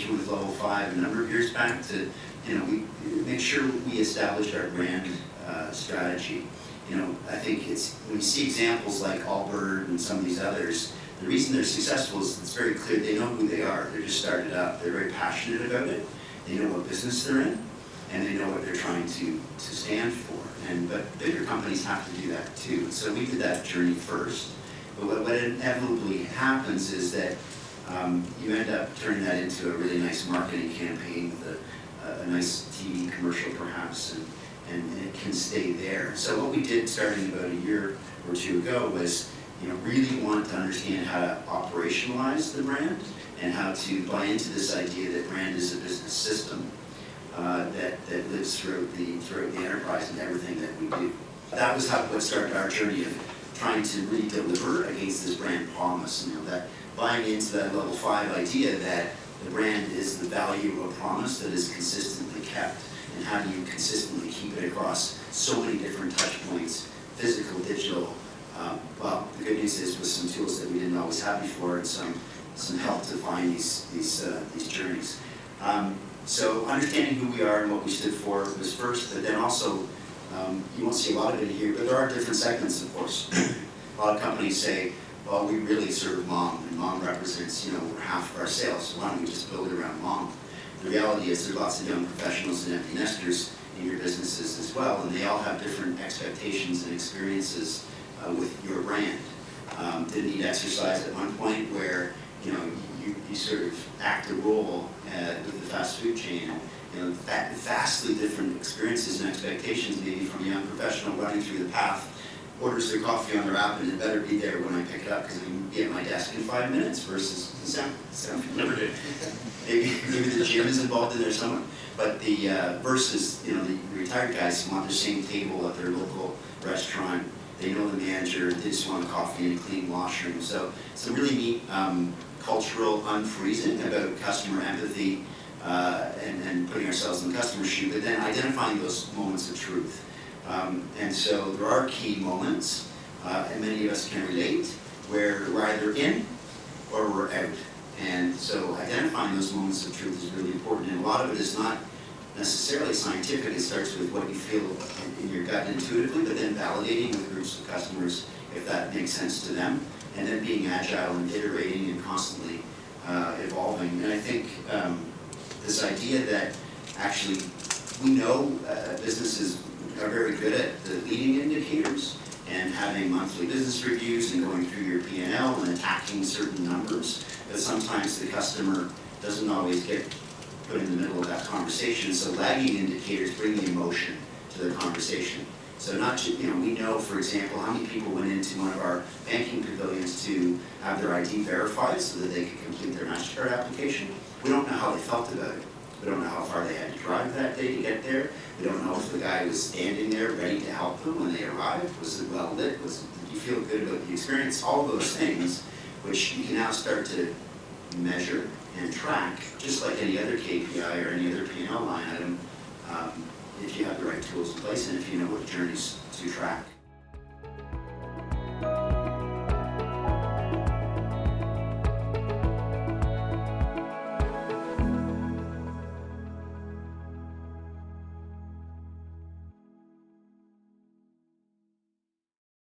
engagement with Level 5 a number of years back to, we make sure we established our brand strategy. I think when you see examples like Allbird and some of these others, the reason they're successful is it's very clear. They know who they are. They're just started up. They're very passionate about it. They know what business they're in, and they know what they're trying to stand for. But bigger companies have to do that too. So we did that journey first. But what inevitably happens is that you end up turning that into a really nice marketing campaign with a nice TV commercial perhaps, and it can stay there. So what we did starting about a year or two ago was really want to understand how to operationalize the brand and how to buy into this idea that brand is a business system that lives throughout the enterprise and everything that we do. That was what started our journey of trying to really deliver against this brand promise. That buying into that Level 5 idea that the brand is the value of a promise that is consistently kept, and how do you consistently keep it across so many different touch points, physical, digital. Well, the good news is with some tools that we didn't always have before and some help to find these journeys. So understanding who we are and what we stood for was first, but then also, you won't see a lot of it here, but there are different segments, of course. A lot of companies say, well, we really serve mom, and mom represents, half of our sales, so why don't we just build it around mom? The reality is there's lots of young professionals and empty nesters in your businesses as well, and they all have different expectations and experiences with your brand. Did need exercise at one point where, you sort of act a role with the fast food chain, vastly different experiences and expectations maybe from a young professional running through the path, orders their coffee on their app, and it better be there when I pick it up because I can be at my desk in 5 minutes versus never did. Maybe the gym is involved in there somewhere, but versus the retired guys who want the same table at their local restaurant. They know the manager. They just want a coffee and a clean washroom. So some really neat cultural unfreezing about customer empathy and putting ourselves in the customer's shoe, but then identifying those moments of truth. And so there are key moments, and many of us can relate, where we're either in or we're out. And so identifying those moments of truth is really important. And a lot of it is not necessarily scientific. It starts with what you feel in your gut intuitively, but then validating with groups of customers if that makes sense to them, and then being agile and iterating and constantly evolving. And I think this idea that actually we know businesses are very good at the leading indicators and having monthly business reviews and going through your P&L and attacking certain numbers, but sometimes the customer doesn't always get put in the middle of that conversation. So lagging indicators bring the emotion to the conversation. So not just, we know, for example, how many people went into one of our banking pavilions to have their ID verified so that they could complete their MasterCard application. We don't know how they felt about it. We don't know how far they had to drive that day to get there. We don't know if the guy was standing there ready to help them when they arrived. Was it well lit? Did you feel good about the experience? All of those things, which you can now start to measure and track, just like any other KPI or any other P&L line item, if you have the right tools in place and if you know what journeys to track.